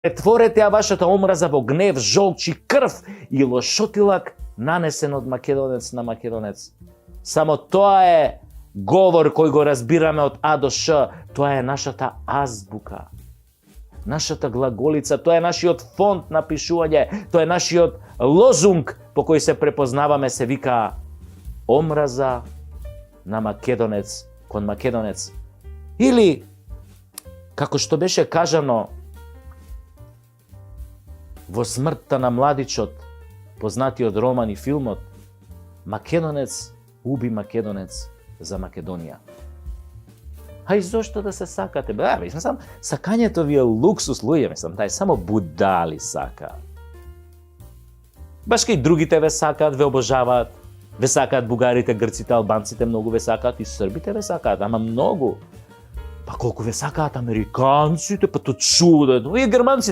Претворете ја вашата омраза во гнев, жолч и крв и лошотилак нанесен од македонец на македонец. Само тоа е говор кој го разбираме од А до Ш. Тоа е нашата азбука. Нашата глаголица, тоа е нашиот фонд на пишување, тоа е нашиот лозунг по кој се препознаваме, се вика омраза на македонец кон македонец. Или, како што беше кажано во смртта на младичот, познатиот роман и филмот, македонец уби македонец за Македонија. А и зошто да се сакате? Мислам, сакањето ви е луксус, луѓе, мислам, тај само будали сака. Баш кај другите ве сакаат, ве обожаваат, ве сакаат бугарите, грците, албанците, многу ве сакаат и србите ве сакаат, ама многу. Па колку ве сакаат американците, па то чудо, и германците